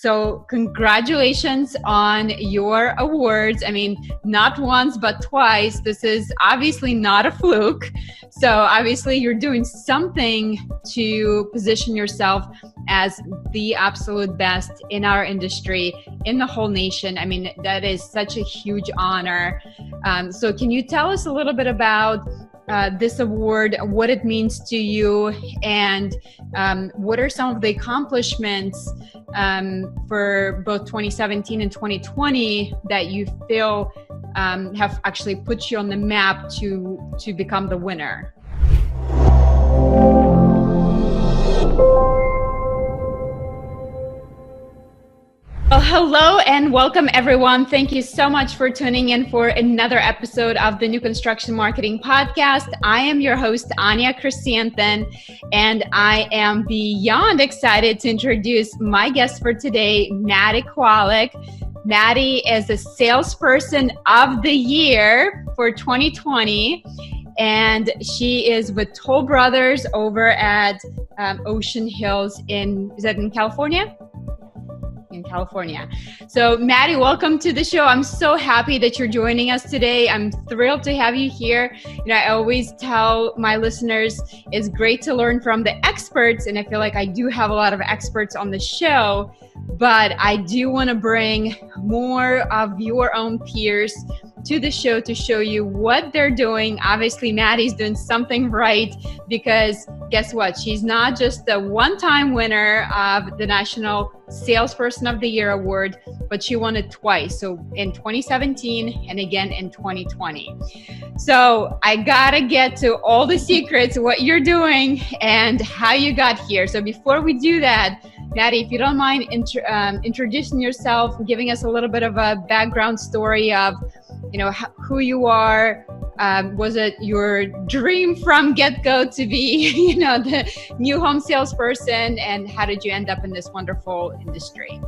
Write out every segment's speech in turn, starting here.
So congratulations on your awards. I mean, not once, but twice. This is obviously not a fluke. So obviously you're doing something to position yourself as the absolute best in our industry, in the whole nation. I mean, that is such a huge honor. So can you tell us a little bit about this award, what it means to you, and what are some of the accomplishments for both 2017 and 2020 that you feel have actually put you on the map to become the winner? Well, hello and welcome everyone. Thank you so much for tuning in for another episode of the New Construction Marketing Podcast. I am your host, Anya Chrisanthon, and I am beyond excited to introduce my guest for today, Mahtty. Mahtty is a salesperson of the year for 2020. And she is with Toll Brothers over at Ocean Hills is that in California? In California. So Mahtty, welcome to the show. I'm so happy that you're joining us today. I'm thrilled to have you here. You know, I always tell my listeners it's great to learn from the experts, and I feel like I do have a lot of experts on the show, but I do want to bring more of your own peers to the show to show you what they're doing. Obviously, Mahtty's doing something right, because guess what? She's not just the one-time winner of the National Salesperson of the Year award, but she won it twice. So in 2017 and again in 2020. So I gotta get to all the secrets, what you're doing and how you got here. So before we do that, Mahtty, if you don't mind introducing yourself, giving us a little bit of a background story of, you know, who you are. Was it your dream from get-go to be, you know, the new home salesperson, and how did you end up in this wonderful industry?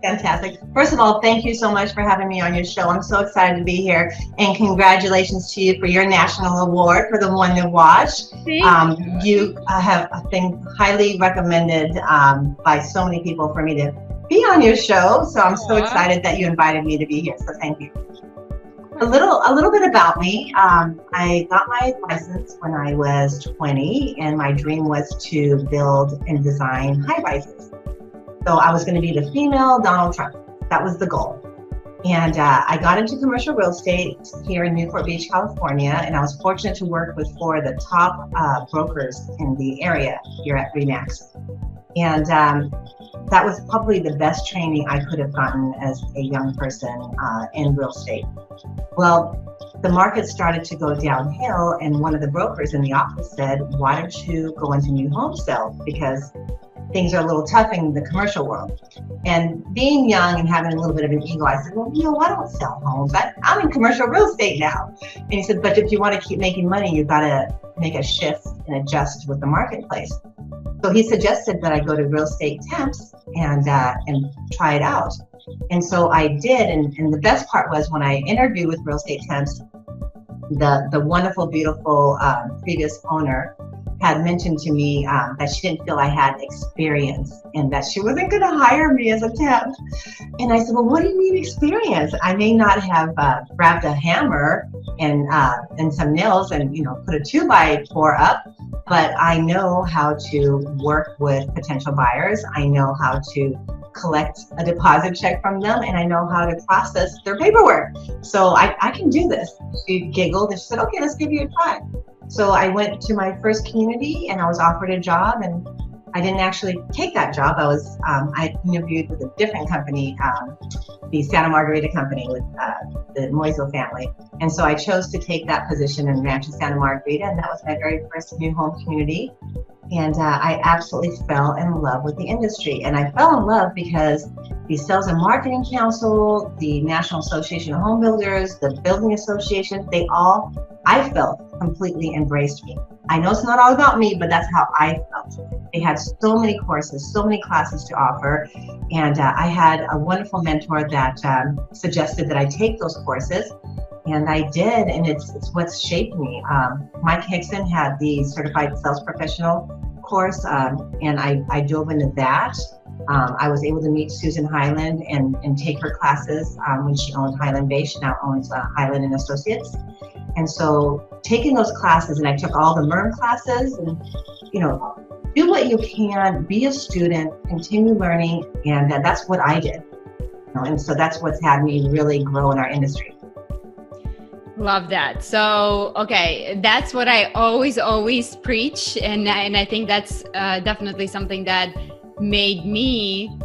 Fantastic. First of all, thank you so much for having me on your show. I'm so excited to be here, and congratulations to you for your national award for the one to watch. You have been highly recommended by so many people for me to be on your show. So I'm so excited that you invited me to be here. So thank you. A little bit about me. I got my license when I was 20, and my dream was to build and design high-rises. So I was going to be the female Donald Trump. That was the goal. And I got into commercial real estate here in Newport Beach, California, and I was fortunate to work with 4 of the top brokers in the area here at RE/MAX. And that was probably the best training I could have gotten as a young person in real estate. Well, the market started to go downhill, and one of the brokers in the office said, why don't you go into new home sales? Because things are a little tough in the commercial world. And being young and having a little bit of an ego, I said, well, you know, I don't sell homes. I'm in commercial real estate now. And he said, but if you want to keep making money, you've got to make a shift and adjust with the marketplace. So he suggested that I go to real estate temps and try it out. And so I did. And the best part was when I interviewed with real estate temps, the wonderful, beautiful previous owner had mentioned to me that she didn't feel I had experience and that she wasn't going to hire me as a temp. And I said, well, what do you mean experience? I may not have grabbed a hammer and some nails and, you know, put a 2x4 up, but I know how to work with potential buyers. I know how to collect a deposit check from them, and I know how to process their paperwork. So I can do this. She giggled and she said, okay, let's give you a try. So I went to my first community and I was offered a job, and I didn't actually take that job. I interviewed with a different company, the Santa Margarita company with the Moisel family. And so I chose to take that position in Rancho Santa Margarita, and that was my very first new home community. And I absolutely fell in love with the industry. And I fell in love because the Sales and Marketing Council, the National Association of Home Builders, the Building Association, they all, I felt, completely embraced me. I know it's not all about me, but that's how I felt. They had so many courses, so many classes to offer. And I had a wonderful mentor that suggested that I take those courses. And I did, and it's what's shaped me. Mike Hickson had the Certified Sales Professional course, and I dove into that. I was able to meet Susan Highland and take her classes when she owned Highland Bay. She now owns Highland and Associates. And so taking those classes, and I took all the MERM classes, and do what you can, be a student, continue learning, and that's what I did. And so that's what's had me really grow in our industry. Love that. So, okay, that's what I always preach. And I think that's definitely something that made me,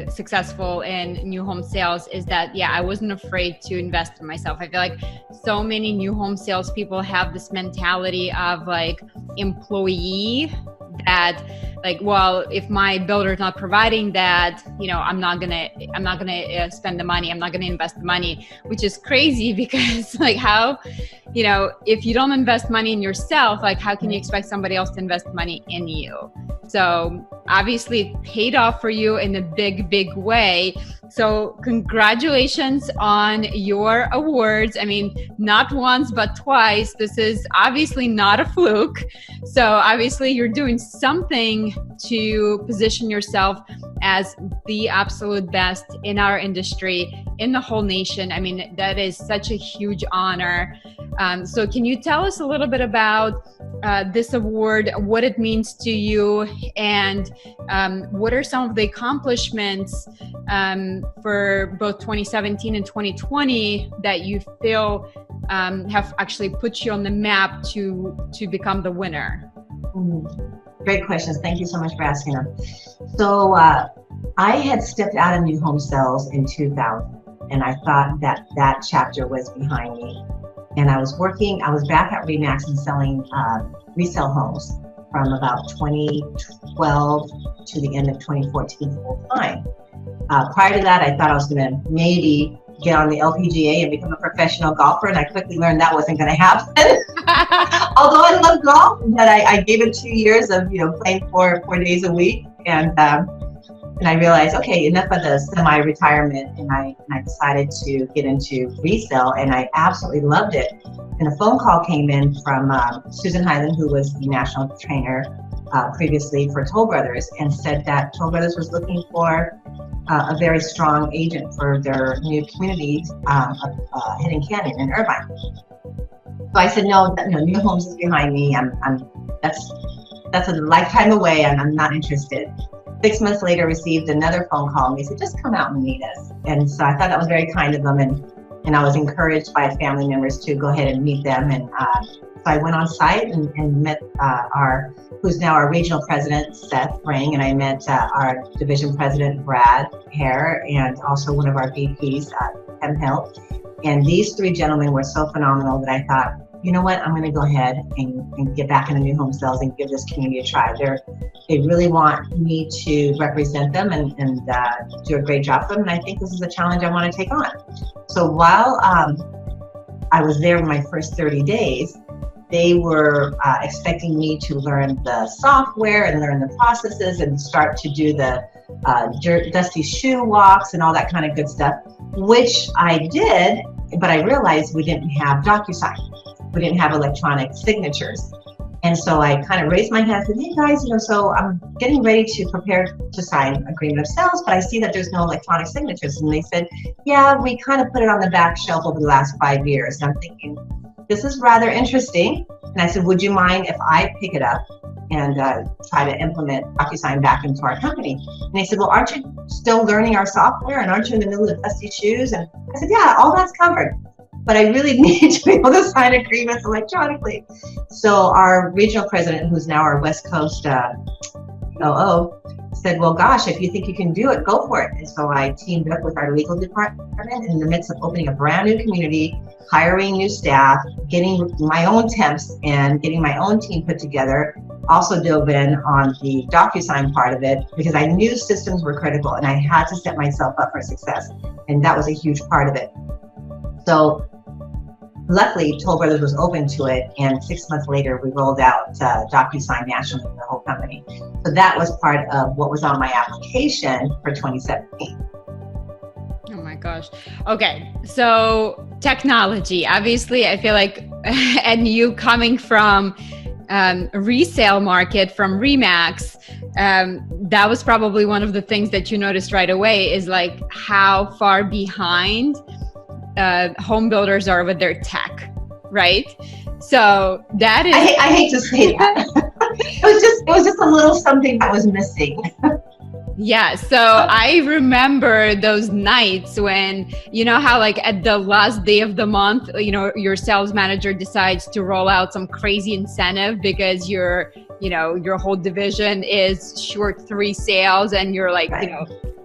successful in new home sales, is that, I wasn't afraid to invest in myself. I feel like so many new home sales people have this mentality of like employee, that like, well, if my builder is not providing that, I'm not gonna spend the money. I'm not gonna invest the money, which is crazy, because like how, if you don't invest money in yourself, like how can you expect somebody else to invest money in you? So obviously it paid off for you in a big way. So congratulations on your awards. I mean, not once, but twice. This is obviously not a fluke. So obviously you're doing something to position yourself as the absolute best in our industry, in the whole nation. I mean, that is such a huge honor. So can you tell us a little bit about this award, what it means to you, and what are some of the accomplishments for both 2017 and 2020 that you feel have actually put you on the map to become the winner? Great questions. Thank you so much for asking them. So I had stepped out of new home sales in 2000, and I thought that chapter was behind me. And I was back at RE/MAX and selling resale homes from about 2012 to the end of 2014 full time. Prior to that, I thought I was going to maybe get on the LPGA and become a professional golfer, and I quickly learned that wasn't going to happen. Although I love golf, but I gave it 2 years of playing 4 days a week, and I realized, okay, enough of the semi-retirement, and I decided to get into resale, and I absolutely loved it. And a phone call came in from Susan Highland, who was the national trainer previously for Toll Brothers, and said that Toll Brothers was looking for a very strong agent for their new community of Hidden Canyon in Irvine. So I said, no, new homes is behind me. That's a lifetime away, and I'm not interested. 6 months later, received another phone call, and they said, just come out and meet us. And so I thought that was very kind of them, and I was encouraged by family members to go ahead and meet them. And so I went on site and met who's now our regional president, Seth Ring, and I met our division president, Brad Hare, and also one of our VPs, Tim Hill. And these 3 gentlemen were so phenomenal that I thought, you know what, I'm going to go ahead and get back into new home sales and give this community a try. They really want me to represent them and do a great job for them. And I think this is a challenge I want to take on. So while I was there in my first 30 days, they were expecting me to learn the software and learn the processes and start to do the dusty shoe walks and all that kind of good stuff, which I did, but I realized we didn't have DocuSign. We didn't have electronic signatures. And so I kind of raised my hand and said, hey guys, so I'm getting ready to prepare to sign agreement of sales, but I see that there's no electronic signatures. And they said, yeah, we kind of put it on the back shelf over the last 5 years. And I'm thinking, this is rather interesting. And I said, would you mind if I pick it up and try to implement DocuSign back into our company? And they said, well, aren't you still learning our software? And aren't you in the middle of dusty shoes? And I said, yeah, all that's covered. But I really need to be able to sign agreements electronically. So our regional president, who's now our West Coast COO, said, well, gosh, if you think you can do it, go for it. And so I teamed up with our legal department in the midst of opening a brand new community, hiring new staff, getting my own temps and getting my own team put together. Also dove in on the DocuSign part of it because I knew systems were critical and I had to set myself up for success. And that was a huge part of it. So luckily, Toll Brothers was open to it, and 6 months later, we rolled out DocuSign nationally for the whole company. So that was part of what was on my application for 2017. Oh my gosh. Okay, so technology. Obviously, I feel like, and you coming from resale market, from RE/MAX, that was probably one of the things that you noticed right away, is like how far behind home builders are with their tech, right? So that is, I hate to say that. It was just a little something that was missing. Yeah. So I remember those nights when, you know how like at the last day of the month, you know, your sales manager decides to roll out some crazy incentive because your whole division is short 3 sales, and you're like, right.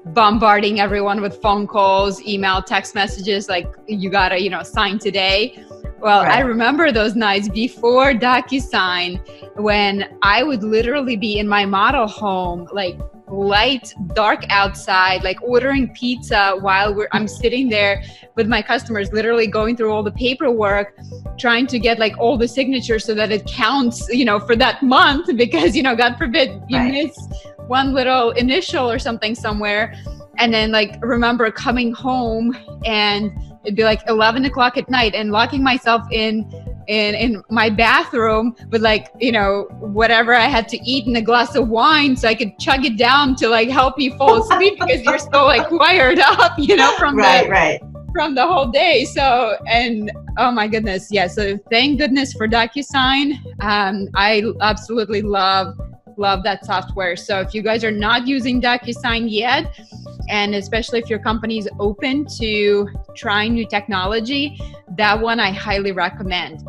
Bombarding everyone with phone calls, email, text messages, like you gotta, sign today. Well, right. I remember those nights before DocuSign when I would literally be in my model home, like light, dark outside, like ordering pizza while I'm sitting there with my customers, literally going through all the paperwork, trying to get like all the signatures so that it counts, for that month, because, God forbid you right. miss one little initial or something somewhere. And then like remember coming home and it'd be like 11 o'clock at night and locking myself in my bathroom with like, whatever I had to eat and a glass of wine so I could chug it down to like help me fall asleep because you're so like wired up, from from the whole day. So, and oh my goodness. Yeah. So thank goodness for DocuSign. I absolutely love that software. So if you guys are not using DocuSign yet, and especially if your company is open to trying new technology, that one I highly recommend.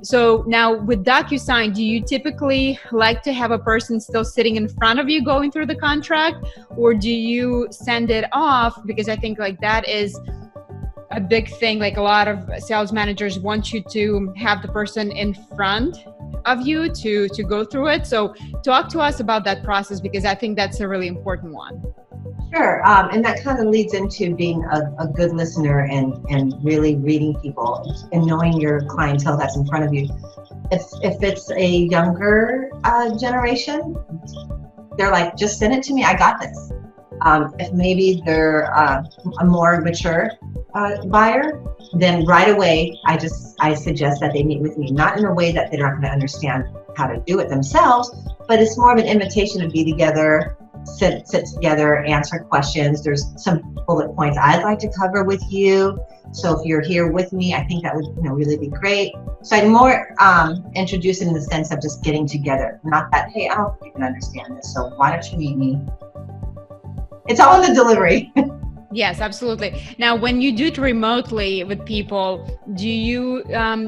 So now with DocuSign, do you typically like to have a person still sitting in front of you going through the contract, or do you send it off? Because I think like that is a big thing. Like a lot of sales managers want you to have the person in front of you to go through it. So talk to us about that process, because I think that's a really important one. Sure. And that kind of leads into being a good listener and really reading people and knowing your clientele that's in front of you. If it's a younger generation, they're like, just send it to me. I got this. If maybe they're a more mature buyer, then right away, I suggest that they meet with me, not in a way that they're not going to understand how to do it themselves, but it's more of an invitation to be together, sit together, answer questions. There's some bullet points I'd like to cover with you. So if you're here with me, I think that would really be great. So I'd more introduce it in the sense of just getting together, not that, hey, I don't think you can understand this, so why don't you meet me? It's all in the delivery. Yes, absolutely. Now, when you do it remotely with people, do you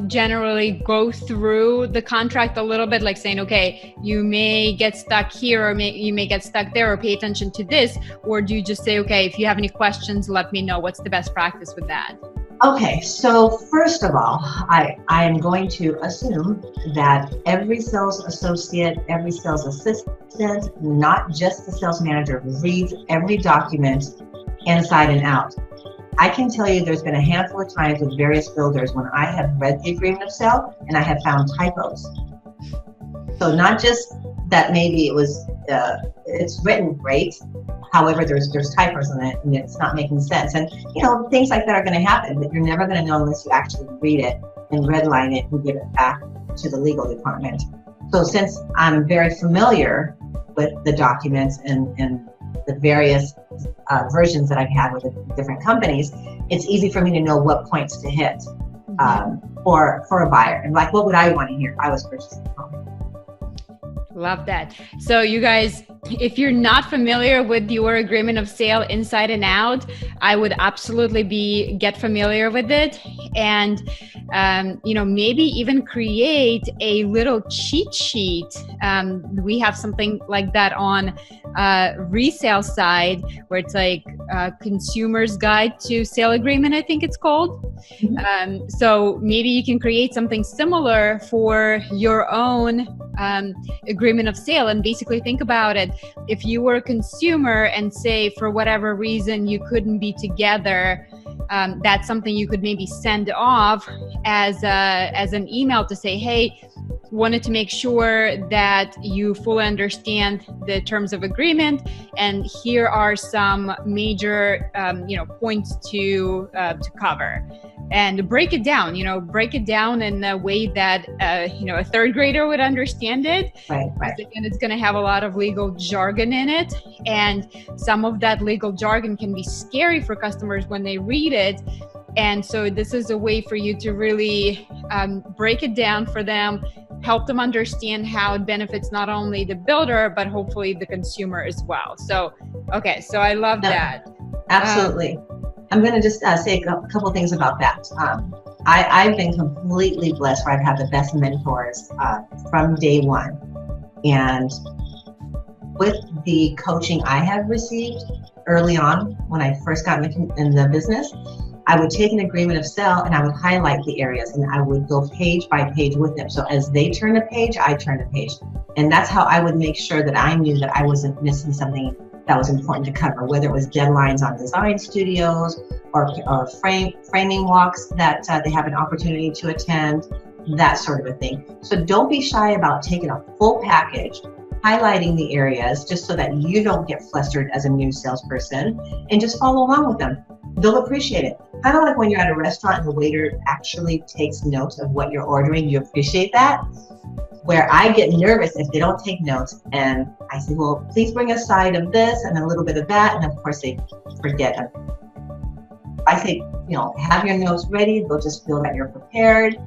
generally go through the contract a little bit, like saying, okay, you may get stuck here, or you may get stuck there, or pay attention to this? Or do you just say, okay, if you have any questions, let me know? What's the best practice with that? Okay, so first of all, I am going to assume that every sales associate, every sales assistant, not just the sales manager, reads every document inside and out. I can tell you there's been a handful of times with various builders when I have read the agreement of sale and I have found typos. So not just that maybe it's written great, however there's typos in it and it's not making sense. And things like that are going to happen, but you're never going to know unless you actually read it and redline it and give it back to the legal department. So since I'm very familiar with the documents and the various versions that I've had with the different companies, it's easy for me to know what points to hit for a buyer. And like, what would I want to hear if I was purchasing a home? Love that. So you guys, if you're not familiar with your agreement of sale inside and out, I would absolutely get familiar with it, and maybe even create a little cheat sheet. We have something like that on resale side, where it's like Consumer's Guide to Sale Agreement, I think it's called. Mm-hmm. So maybe you can create something similar for your own agreement of sale, and basically think about it. If you were a consumer and say for whatever reason you couldn't be together, that's something you could maybe send off as an email to say, hey, wanted to make sure that you fully understand the terms of agreement, and here are some major points to cover. and break it down, break it down in a way that, a third grader would understand it. Right. And it's going to have a lot of legal jargon in it. And some of that legal jargon can be scary for customers when they read it. And so this is a way for you to really break it down for them, help them understand how it benefits not only the builder, but hopefully the consumer as well. So, okay, so I love that. Absolutely. I'm going to just say a couple things about that. I've been completely blessed where I've had the best mentors from day one. And with the coaching I have received early on when I first got in the business, I would take an agreement of sale and I would highlight the areas and I would go page by page with them. So as they turn a page, I turn a page. And that's how I would make sure that I knew that I wasn't missing something that was important to cover, whether it was deadlines on design studios or framing walks that they have an opportunity to attend, that sort of a thing. So don't be shy about taking a full package, highlighting the areas just so that you don't get flustered as a new salesperson, and just follow along with them. They'll appreciate it. Kind of like when you're at a restaurant and the waiter actually takes notes of what you're ordering, you appreciate that. Where I get nervous if they don't take notes, and I say, well, please bring a side of this and a little bit of that, and of course they forget it. I say, have your notes ready. They'll just feel that you're prepared.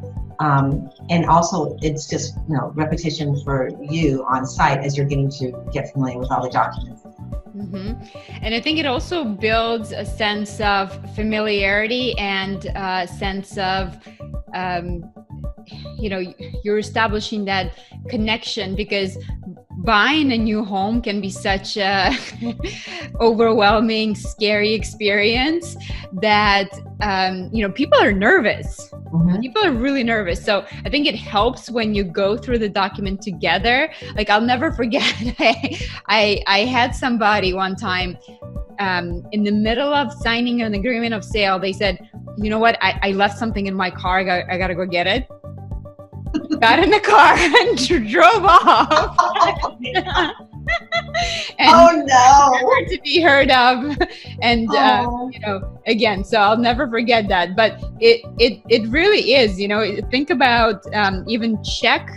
And also it's just, repetition for you on site as you're getting to get familiar with all the documents. Mm-hmm. And I think it also builds a sense of familiarity and a sense of, you're establishing that connection, because buying a new home can be such a overwhelming, scary experience that, people are nervous. Mm-hmm. People are really nervous. So I think it helps when you go through the document together. Like, I'll never forget, I had somebody one time in the middle of signing an agreement of sale. They said, you know what, I left something in my car. I got to go get it. Got in the car and drove off. And oh no! Never to be heard of, and again, so I'll never forget that. But it really is, think about even check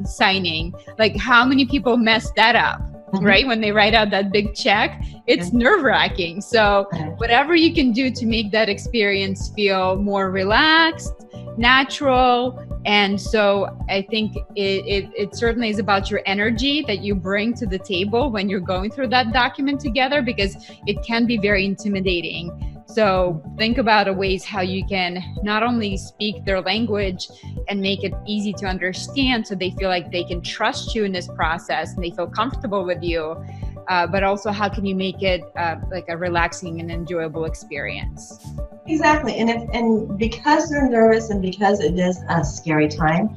signing, like how many people mess that up. Mm-hmm. Right? When they write out that big check, it's nerve-wracking. So whatever you can do to make that experience feel more relaxed, natural. And so I think it certainly is about your energy that you bring to the table when you're going through that document together, because it can be very intimidating. So think about ways how you can not only speak their language and make it easy to understand so they feel like they can trust you in this process and they feel comfortable with you, but also how can you make it like a relaxing and enjoyable experience. Exactly. And because they're nervous and because it is a scary time,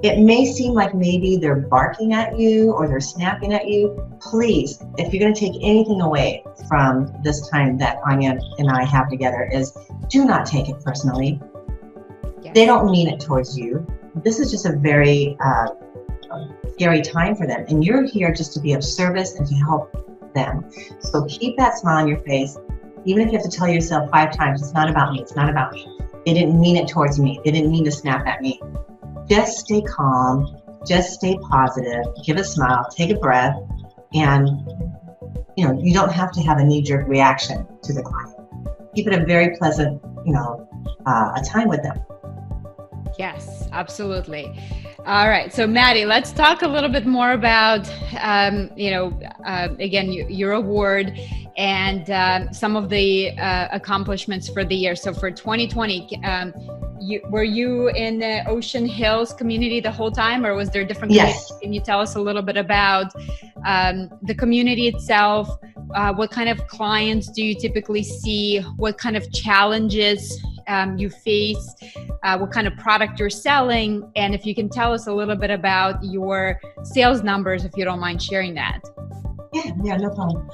it may seem like maybe they're barking at you or they're snapping at you. Please, if you're going to take anything away from this time that Anya and I have together, is do not take it personally. Yes. They don't mean it towards you. This is just a very scary time for them. And you're here just to be of service and to help them. So keep that smile on your face. Even if you have to tell yourself 5 times, it's not about me, it's not about me. They didn't mean it towards me. They didn't mean to snap at me. Just stay calm, just stay positive, give a smile, take a breath, and you don't have to have a knee-jerk reaction to the client. Keep it a very pleasant, a time with them. Yes, absolutely. All right. So Maddie, let's talk a little bit more about, again, your award and some of the accomplishments for the year. So for 2020, were you in the Ocean Hills community the whole time, or was there different communities? Yes. Can you tell us a little bit about the community itself? What kind of clients do you typically see? What kind of challenges you face? What kind of product you're selling? And if you can tell us a little bit about your sales numbers, if you don't mind sharing that. Yeah, no problem.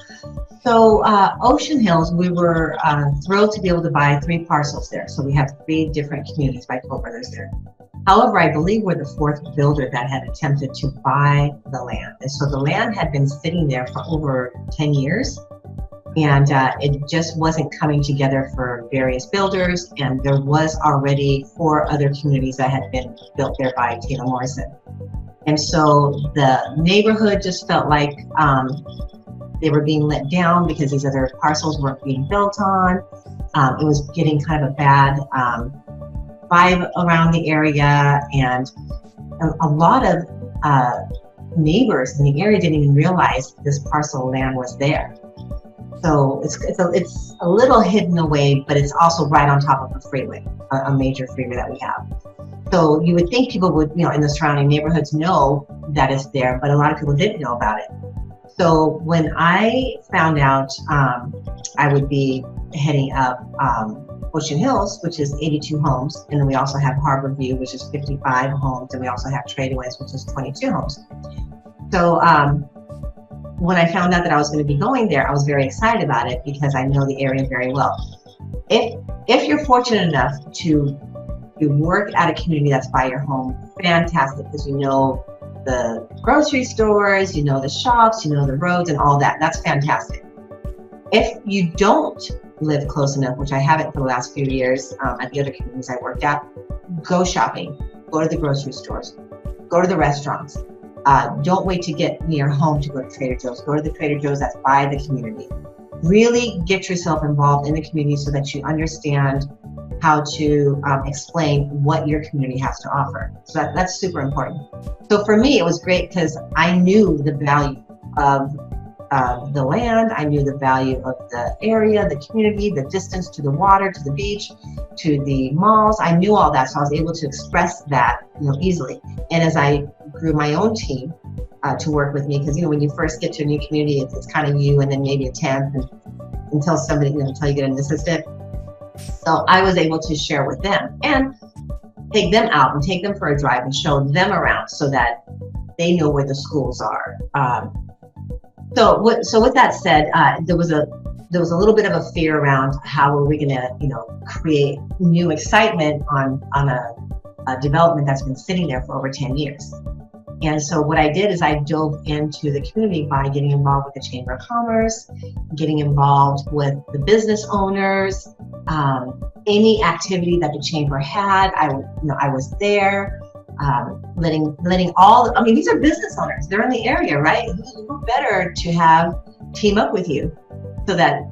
So Ocean Hills, we were thrilled to be able to buy 3 parcels there. So we have 3 different communities by Toll Brothers there. However, I believe we're the 4th builder that had attempted to buy the land. And so the land had been sitting there for over 10 years. And it just wasn't coming together for various builders, and there was already 4 other communities that had been built there by Taylor Morrison. And so the neighborhood just felt like they were being let down because these other parcels weren't being built on. It was getting kind of a bad vibe around the area, and a lot of neighbors in the area didn't even realize this parcel of land was there. So it's a little hidden away, but it's also right on top of a freeway, a major freeway that we have. So you would think people would, in the surrounding neighborhoods know that it's there, but a lot of people didn't know about it. So when I found out, I would be heading up Ocean Hills, which is 82 homes, and then we also have Harbor View, which is 55 homes, and we also have Tradeways, which is 22 homes. So when I found out that I was going to be going there, I was very excited about it because I know the area very well. If you're fortunate enough to work at a community that's by your home, fantastic, because you know the grocery stores, you know the shops, you know the roads and all that. That's fantastic. If you don't live close enough, which I haven't for the last few years at the other communities I worked at, go shopping, go to the grocery stores, go to the restaurants. Don't wait to get near home to go to Trader Joe's. Go to the Trader Joe's that's by the community. Really get yourself involved in the community so that you understand how to explain what your community has to offer. So that's super important. So for me, it was great because I knew the value of the land. I knew the value of the area, the community, the distance to the water, to the beach, to the malls. I knew all that, so I was able to express that, easily. And as I grew my own team to work with me, because when you first get to a new community, it's kind of you and then maybe a temp until somebody, until you get an assistant. So I was able to share with them and take them out and take them for a drive and show them around so that they know where the schools are. So with that said, there was a little bit of a fear around how are we going to, create new excitement on a development that's been sitting there for over 10 years. And so what I did is I dove into the community by getting involved with the Chamber of Commerce, getting involved with the business owners, any activity that the chamber had, I was there. Letting all, these are business owners, they're in the area, right? Who better to have team up with you so that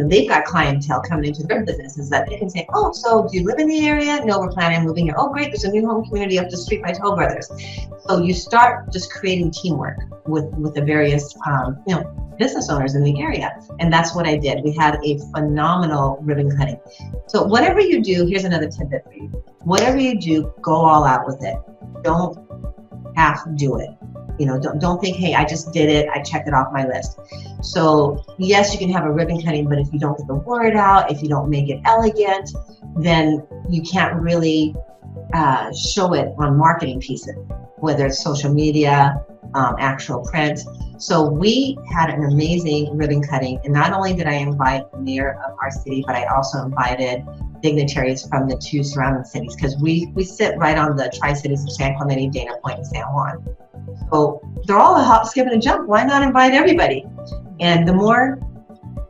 they've got clientele coming into their businesses that they can say, oh, so do you live in the area? No, we're planning on moving here. Oh, great, there's a new home community up the street by Toll Brothers. So you start just creating teamwork with the various business owners in the area. And that's what I did. We had a phenomenal ribbon cutting. So whatever you do, here's another tidbit for you. Whatever you do, go all out with it. Don't half do it. Don't think, hey, I just did it, I checked it off my list. So yes, you can have a ribbon cutting, but if you don't get the word out, if you don't make it elegant, then you can't really show it on marketing pieces, whether it's social media, actual print. So we had an amazing ribbon cutting, and not only did I invite the mayor of our city, but I also invited dignitaries from the 2 surrounding cities, because we sit right on the Tri-Cities of San Clemente, Dana Point, and San Juan. So they're all a hop, skip, and a jump. Why not invite everybody? And the more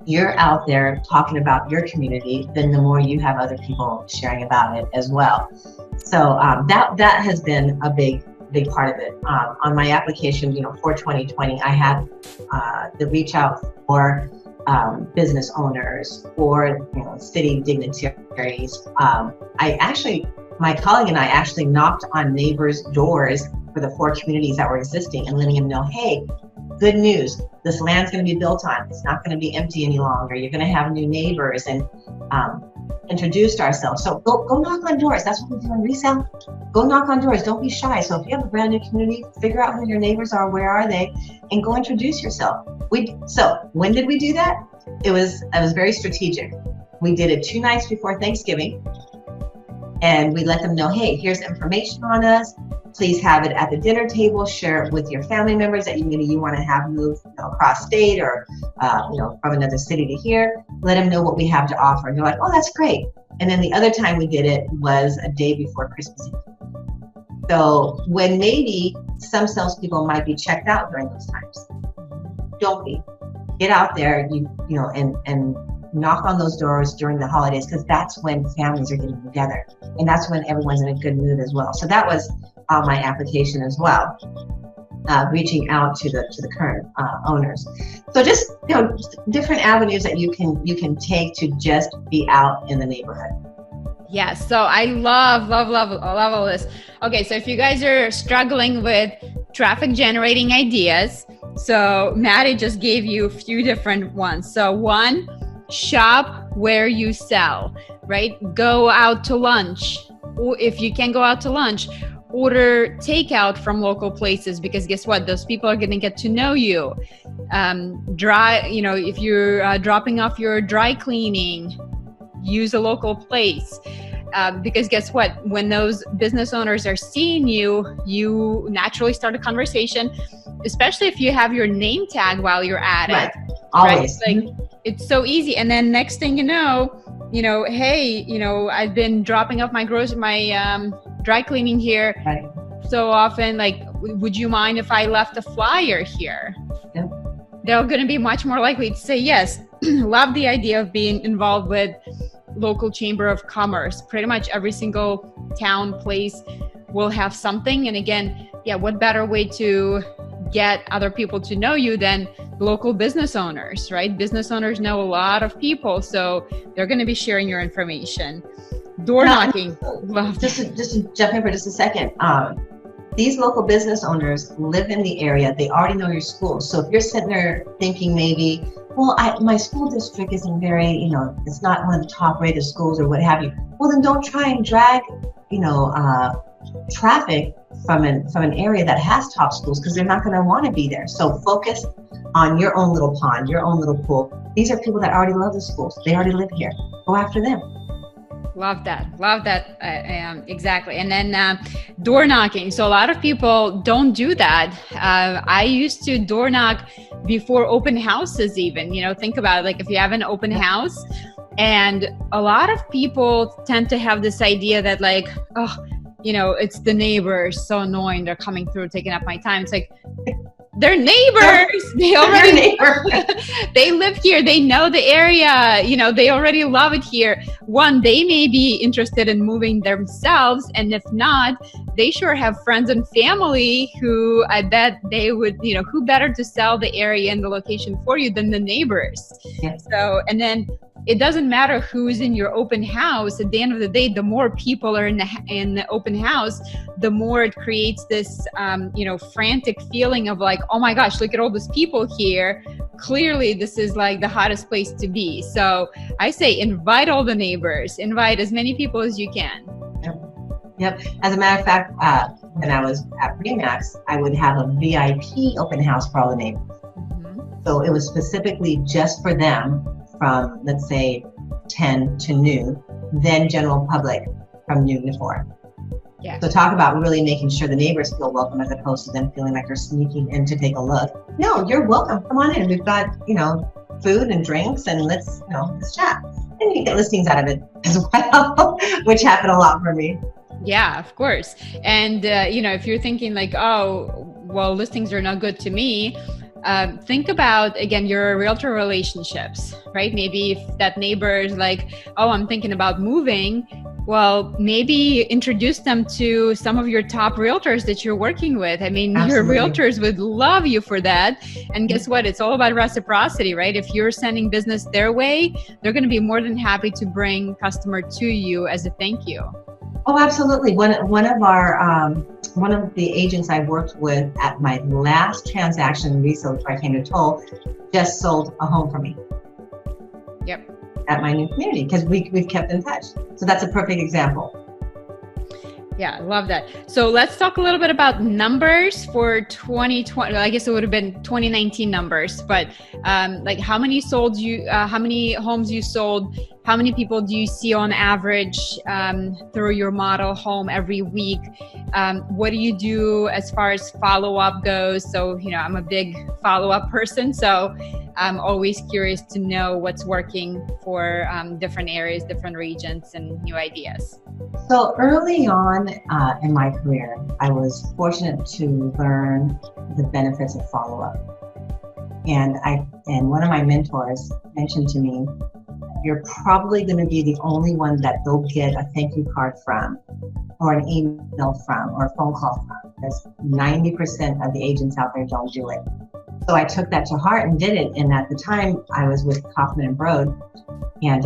you're out there talking about your community, then the more you have other people sharing about it as well. So that has been a big part of it. On my application, for 2020, I had the reach out for business owners, for city dignitaries. My colleague and I actually knocked on neighbors' doors for the 4 communities that were existing and letting them know, hey, good news, this land's going to be built on. It's not going to be empty any longer. You're going to have new neighbors, and introduced ourselves. So go knock on doors. That's what we do in resale. Go knock on doors. Don't be shy. So if you have a brand new community, figure out who your neighbors are, where are they, and go introduce yourself. So when did we do that? It was very strategic. We did it 2 nights before Thanksgiving, and we let them know, hey, here's information on us. Please have it at the dinner table. Share it with your family members that you want to have moved across state or from another city to here. Let them know what we have to offer. And they're like, oh, that's great. And then the other time we did it was a day before Christmas Eve. So when maybe some salespeople might be checked out during those times, don't be. get out there, and knock on those doors during the holidays, because that's when families are getting together, and that's when everyone's in a good mood as well. So that was my application as well, reaching out to the current owners. So just different avenues that you can take to just be out in the neighborhood. Yes, so I love all this. Okay, so if you guys are struggling with traffic generating ideas, so Maddie just gave you a few different ones. So one, shop where you sell, right? Go out to lunch. Or if you can go out to lunch, order takeout from local places, because guess what? Those people are going to get to know you. If you're dropping off your dry cleaning, use a local place. Because guess what? When those business owners are seeing you, you naturally start a conversation, especially if you have your name tag while you're at it. Always. Right? It's so easy. And then next thing you know, hey, I've been dropping off my dry cleaning here so often. Like, would you mind if I left a flyer here? Yeah. They're going to be much more likely to say yes. Love the idea of being involved with local chamber of commerce. Pretty much every single town, place will have something. And again, what better way to get other people to know you than local business owners, right? Business owners know a lot of people, so they're going to be sharing your information. Door knocking. Just to jump in for just a second. These local business owners live in the area. They already know your school. So if you're sitting there thinking maybe, well, my school district isn't very, it's not one of the top rated schools or what have you. Well, then don't try and drag, traffic from an area that has top schools, because they're not going to want to be there. So focus on your own little pond, your own little pool. These are people that already love the schools. They already live here. Go after them. Love that. Exactly. And then door knocking. So a lot of people don't do that. I used to door knock before open houses even. Think about it. Like if you have an open house, and a lot of people tend to have this idea that like, it's the neighbors, so annoying. They're coming through, taking up my time. It's like, they're neighbors. They live here. They know the area. They already love it here. One, they may be interested in moving themselves. And if not, they sure have friends and family who I bet they would, who better to sell the area and the location for you than the neighbors. Yeah. So, and then it doesn't matter who's in your open house. At the end of the day, the more people are in the open house, the more it creates this, frantic feeling of like, oh my gosh, look at all these people here. Clearly, this is like the hottest place to be. So I say invite all the neighbors, invite as many people as you can. Yep. As a matter of fact, when I was at Remax, I would have a VIP open house for all the neighbors. Mm-hmm. So it was specifically just for them, from let's say 10 to noon, then general public from noon to 4. Yeah. So talk about really making sure the neighbors feel welcome, as opposed to them feeling like they're sneaking in to take a look. No, you're welcome. Come on in. We've got, food and drinks, and let's chat. And you get listings out of it as well, which happened a lot for me. Yeah, of course. And, if you're thinking like, oh, well, listings are not good to me, think about, again, your realtor relationships, right? Maybe if that neighbor is like, oh, I'm thinking about moving, well, maybe introduce them to some of your top realtors that you're working with. I mean, Absolutely. Your realtors would love you for that. And guess what? It's all about reciprocity, right? If you're sending business their way, they're going to be more than happy to bring customer to you as a thank you. Oh, absolutely. One of the agents I worked with at my last transaction resale before I came to Toll just sold a home for me. Yep. At my new community, because we've kept in touch. So that's a perfect example. Yeah, I love that. So let's talk a little bit about numbers for 2020. I guess it would have been 2019 numbers, but like how many homes you sold, how many people do you see on average through your model home every week? What do you do as far as follow-up goes? So, I'm a big follow-up person, so I'm always curious to know what's working for different areas, different regions, and new ideas. So early on in my career, I was fortunate to learn the benefits of follow-up. And one of my mentors mentioned to me, you're probably going to be the only one that they'll get a thank you card from, or an email from, or a phone call from, because 90% of the agents out there don't do it. So I took that to heart and did it. And at the time, I was with Kaufman and Broad, and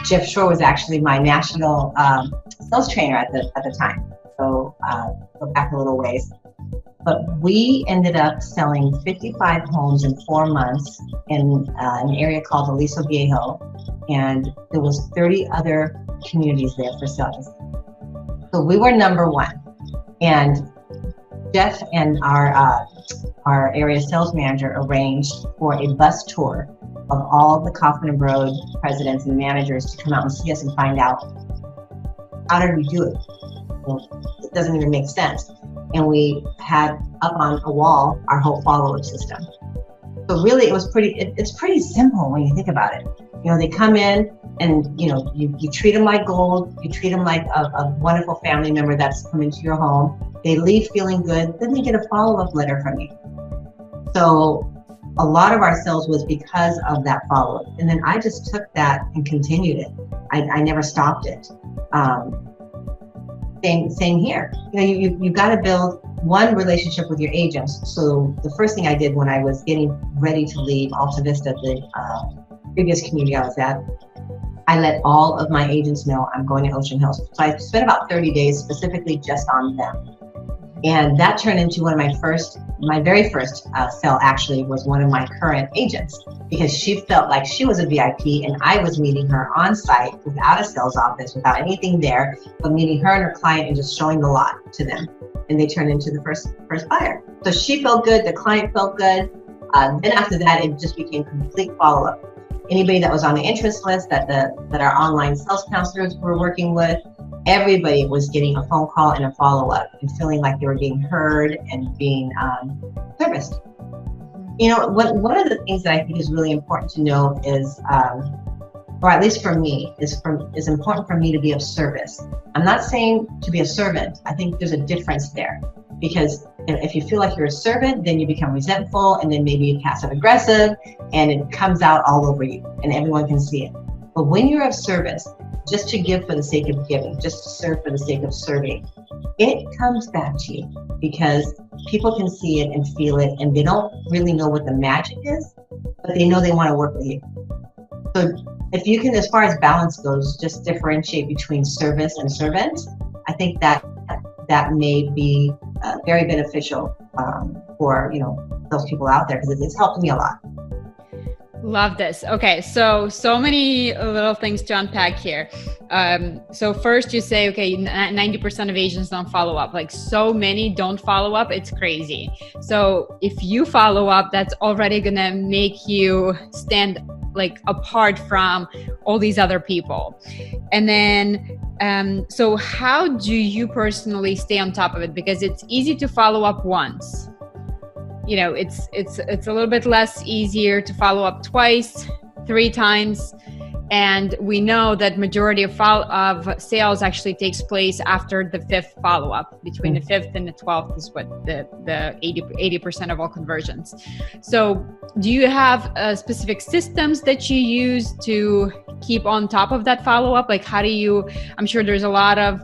Jeff Shore was actually my national sales trainer at the time. So go back a little ways. But we ended up selling 55 homes in 4 months in an area called Aliso Viejo, and there was 30 other communities there for sales. So we were number one. And Jeff and our area sales manager arranged for a bus tour of all the Kaufman and Broad presidents and managers to come out and see us and find out, how did we do it? Well, it doesn't even make sense. And we had up on a wall our whole follow-up system. So really, it's pretty simple when you think about it. You know, they come in and, you know, you treat them like gold, you treat them like a wonderful family member that's come into your home. They leave feeling good, then they get a follow-up letter from you. So a lot of our sales was because of that follow-up. And then I just took that and continued it. I never stopped it. Same here. You know, you've got to build one relationship with your agents. So the first thing I did when I was getting ready to leave Alta Vista, the previous community I was at, I let all of my agents know I'm going to Ocean Hills. So I spent about 30 days specifically just on them. And that turned into one of my very first sale actually was one of my current agents, because she felt like she was a VIP and I was meeting her on site without a sales office, without anything there, but meeting her and her client and just showing the lot to them. And they turned into the first buyer. So she felt good, the client felt good. Then after that, it just became complete follow-up. Anybody that was on the interest list that our online sales counselors were working with, everybody was getting a phone call and a follow-up and feeling like they were being heard and being serviced. You know, one of the things that I think is really important to know is, or at least for me, is important for me to be of service. I'm not saying to be a servant. I think there's a difference there, because if you feel like you're a servant, then you become resentful, and then maybe passive aggressive, and it comes out all over you and everyone can see it. But when you're of service, just to give for the sake of giving, just to serve for the sake of serving, it comes back to you, because people can see it and feel it, and they don't really know what the magic is, but they know they want to work with you. So if you can, as far as balance goes, just differentiate between service and servant, I think that may be very beneficial for, you know, those people out there, because it's helped me a lot. Love this. Okay, so many little things to unpack here. So first you say, okay, 90% of agents don't follow up. Like, so many don't follow up, it's crazy. So if you follow up, that's already gonna make you stand like apart from all these other people. And then, so how do you personally stay on top of it? Because it's easy to follow up once. You know, it's a little bit less easier to follow up twice, 3 times. And we know that majority of sales actually takes place after the 5th follow-up. Between the 5th and the 12th is what the 80% of all conversions. So do you have specific systems that you use to keep on top of that follow-up? Like, how do you, I'm sure there's a lot of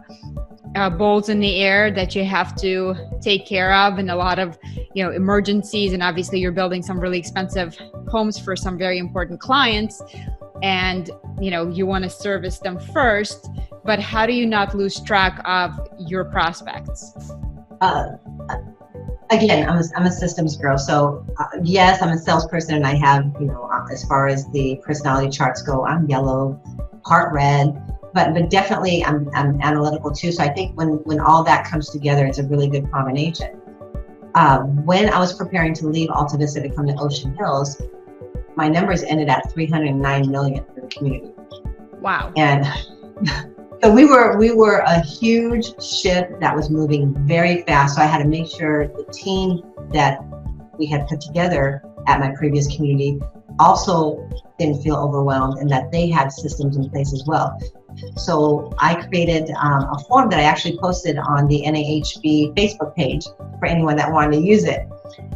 balls in the air that you have to take care of, and a lot of, you know, emergencies, and obviously you're building some really expensive homes for some very important clients, and you know, you want to service them first, but how do you not lose track of your prospects? Again, I'm a systems girl, so yes, I'm a salesperson, and I have, you know, as far as the personality charts go, I'm yellow, heart red. But definitely I'm analytical too. So I think when all that comes together, it's a really good combination. When I was preparing to leave Alta Vista to come to Ocean Hills, my numbers ended at 309 million for the community. Wow. And so we were a huge ship that was moving very fast. So I had to make sure the team that we had put together at my previous community also didn't feel overwhelmed, and that they had systems in place as well. So I created a form that I actually posted on the NAHB Facebook page for anyone that wanted to use it.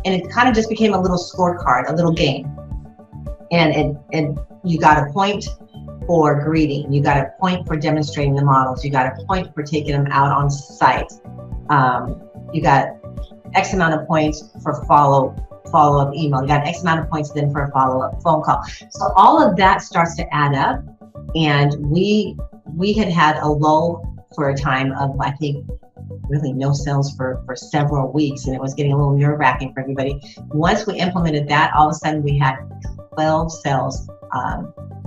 And it kind of just became a little scorecard, a little game. And you got a point for greeting, you got a point for demonstrating the models, you got a point for taking them out on site. You got X amount of points for follow-up email. You got X amount of points then for a follow-up phone call. So all of that starts to add up. And we had a lull for a time of, I think, really no sales for several weeks. And it was getting a little nerve-wracking for everybody. Once we implemented that, all of a sudden we had 12 sales, I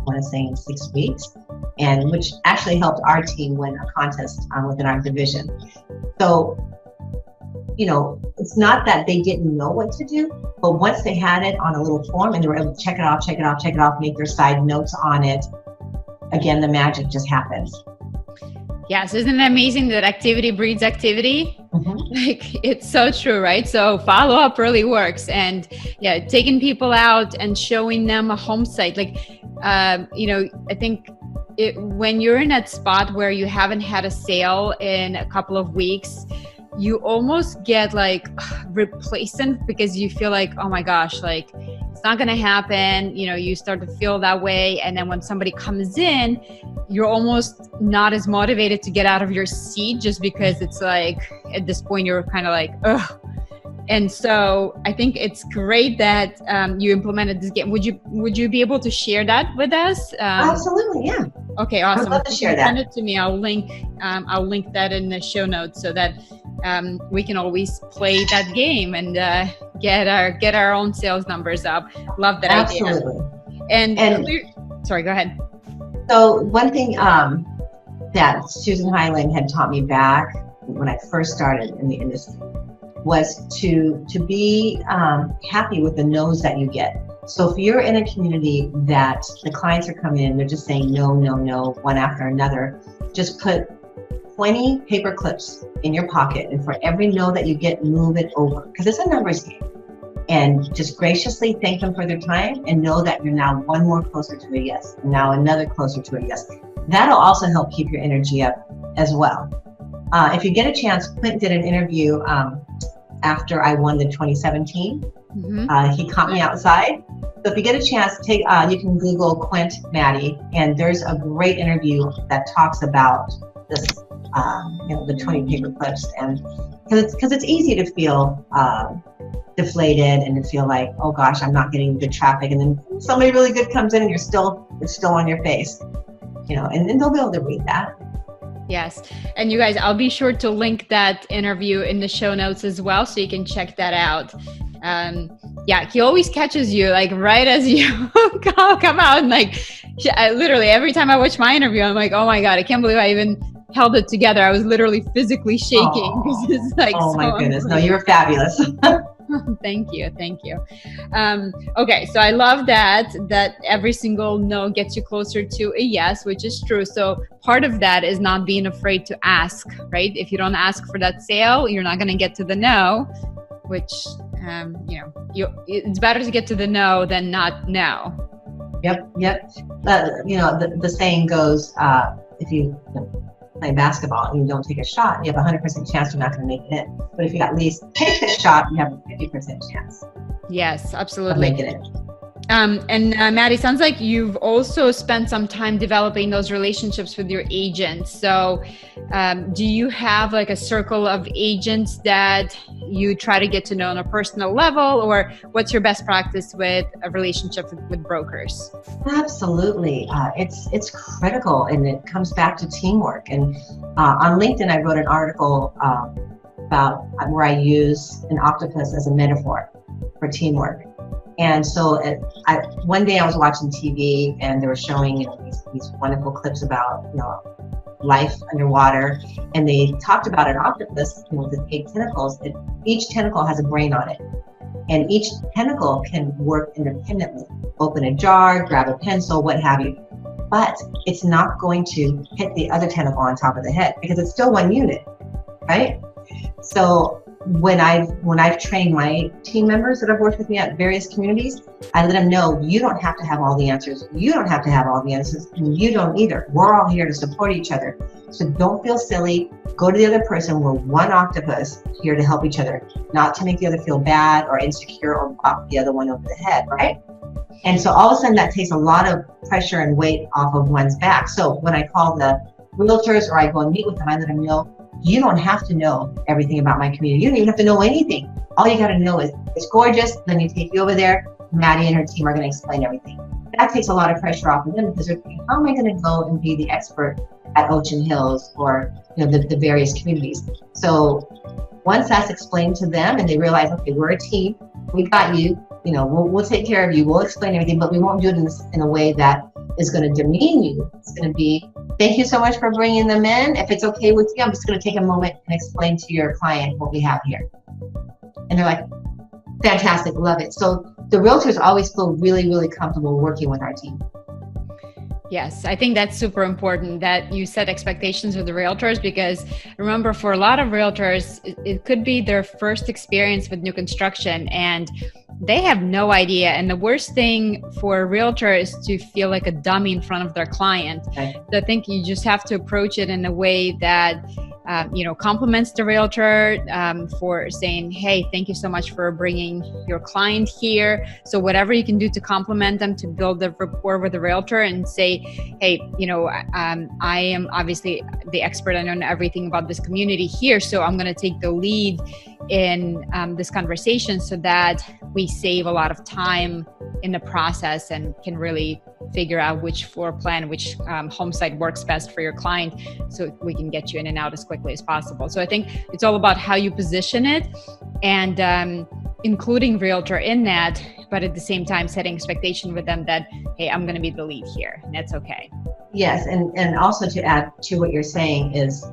want to say in 6 weeks, and which actually helped our team win a contest within our division. So, it's not that they didn't know what to do, but once they had it on a little form and they were able to check it off, make their side notes on it, again, the magic just happens. Yes, isn't it amazing that activity breeds activity? Like, it's so true, right? So follow-up really works. And yeah, taking people out and showing them a home site. Like, I think when you're in that spot where you haven't had a sale in a couple of weeks, you almost get like complacent because you feel like, oh my gosh, like it's not going to happen. You start to feel that way. And then when somebody comes in, you're almost not as motivated to get out of your seat, just because it's like, at this point, you're kind of like, ugh. And so I think it's great that you implemented this game. Would you be able to share that with us? Absolutely, yeah. Okay, awesome. I'd love to share that. Send it to me. I'll link that in the show notes so that we can always play that game and get our own sales numbers up. Love that idea. Absolutely. And sorry, go ahead. So one thing that Susan Hyland had taught me back when I first started in the industry was to be happy with the no's that you get. So if you're in a community that the clients are coming in, they're just saying no, one after another, just put 20 paper clips in your pocket, and for every no that you get, move it over, because it's a numbers game. And just graciously thank them for their time and know that you're now one more closer to a yes, and now another closer to a yes. That'll also help keep your energy up as well. If you get a chance, Quint did an interview after I won the 2017. He caught me outside. So if you get a chance, you can Google Quint Mahtty, and there's a great interview that talks about this, the 20 paper clips, and because it's easy to feel deflated and to feel like, oh gosh, I'm not getting good traffic, and then somebody really good comes in and it's still on your face, and then they'll be able to read that. Yes. And you guys, I'll be sure to link that interview in the show notes as well, so you can check that out. Yeah, he always catches you like right as you come out, and like literally every time I watch my interview, I'm like, oh my God, I can't believe I even held it together. I was literally physically shaking because it's like, oh my goodness. No, you're fabulous. Thank you. Okay, so I love that every single no gets you closer to a yes, which is true. So part of that is not being afraid to ask, right? If you don't ask for that sale, you're not going to get to the no, which, it's better to get to the no than not no. Yep. The saying goes, if you play basketball and you don't take a shot, you have a 100% chance you're not going to make it in. But if you at least take the shot, you have a 50% chance. Yes, absolutely. Of making it. And Mahtty, sounds like you've also spent some time developing those relationships with your agents. So do you have like a circle of agents that you try to get to know on a personal level, or what's your best practice with a relationship with brokers? Absolutely. It's critical, and it comes back to teamwork. And on LinkedIn, I wrote an article about where I use an octopus as a metaphor for teamwork. And so one day I was watching TV, and they were showing these wonderful clips about life underwater, and they talked about an octopus with 8 tentacles. And each tentacle has a brain on it, and each tentacle can work independently, open a jar, grab a pencil, what have you. But it's not going to hit the other tentacle on top of the head because it's still one unit, right? So when I've trained my team members that have worked with me at various communities, I let them know you don't have to have all the answers. You don't have to have all the answers, and you don't either. We're all here to support each other. So don't feel silly. Go to the other person. We're one octopus here to help each other, not to make the other feel bad or insecure or pop the other one over the head, right? And so all of a sudden that takes a lot of pressure and weight off of one's back. So when I call the realtors or I go and meet with them, I let them know, you don't have to know everything about my community. You don't even have to know anything. All you got to know is it's gorgeous. Let me take you over there. Maddie and her team are going to explain everything. That takes a lot of pressure off of them because they're thinking, how am I going to go and be the expert at Ocean Hills or the various communities? So once that's explained to them and they realize, okay, we're a team, we got you. We'll take care of you. We'll explain everything, but we won't do it in a way that is going to demean you. It's going to be, thank you so much for bringing them in. If it's okay with you, I'm just going to take a moment and explain to your client what we have here. And they're like, fantastic, love it. So the realtors always feel really, really comfortable working with our team. Yes, I think that's super important that you set expectations with the realtors, because remember, for a lot of realtors, it could be their first experience with new construction and they have no idea. And the worst thing for a realtor is to feel like a dummy in front of their client. Okay. So I think you just have to approach it in a way that compliments the realtor for saying, hey, thank you so much for bringing your client here. So whatever you can do to compliment them, to build the rapport with the realtor and say, hey, I am obviously the expert. I know everything about this community here. So I'm going to take the lead in this conversation so that we save a lot of time in the process and can really figure out which floor plan, which home site works best for your client, so we can get you in and out as quickly as possible. So I think it's all about how you position it and including realtor in that, but at the same time setting expectation with them that, hey, I'm going to be the lead here, and that's okay. Yes, and also to add to what you're saying is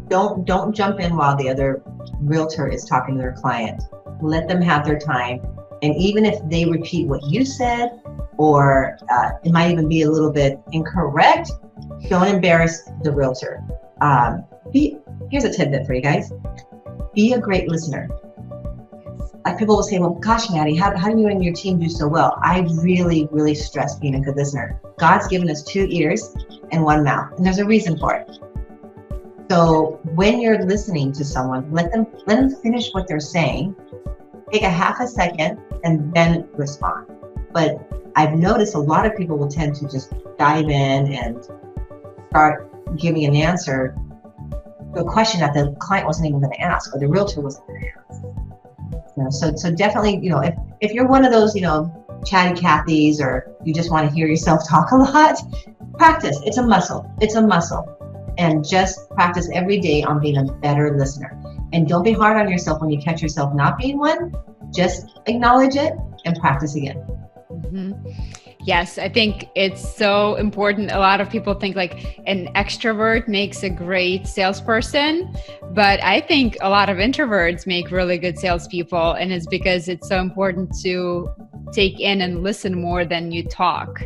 don't jump in while the other realtor is talking to their client. Let them have their time. And even if they repeat what you said, or it might even be a little bit incorrect, don't embarrass the realtor. Here's a tidbit for you guys. Be a great listener. Like people will say, well, gosh, Maddie, how do you and your team do so well? I really, really stress being a good listener. God's given us 2 ears and 1 mouth, and there's a reason for it. So when you're listening to someone, let them finish what they're saying. Take a half a second and then respond. But I've noticed a lot of people will tend to just dive in and start giving an answer to a question that the client wasn't even going to ask, or the realtor wasn't going to ask. So definitely, if you're one of those, chatty Cathys, or you just want to hear yourself talk a lot, practice. It's a muscle. And just practice every day on being a better listener. And don't be hard on yourself when you catch yourself not being one. Just acknowledge it and practice again. Mm-hmm. Yes, I think it's so important. A lot of people think like an extrovert makes a great salesperson, but I think a lot of introverts make really good salespeople, and it's because it's so important to take in and listen more than you talk.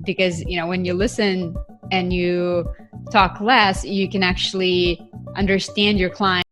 Because when you listen and you talk less, you can actually understand your client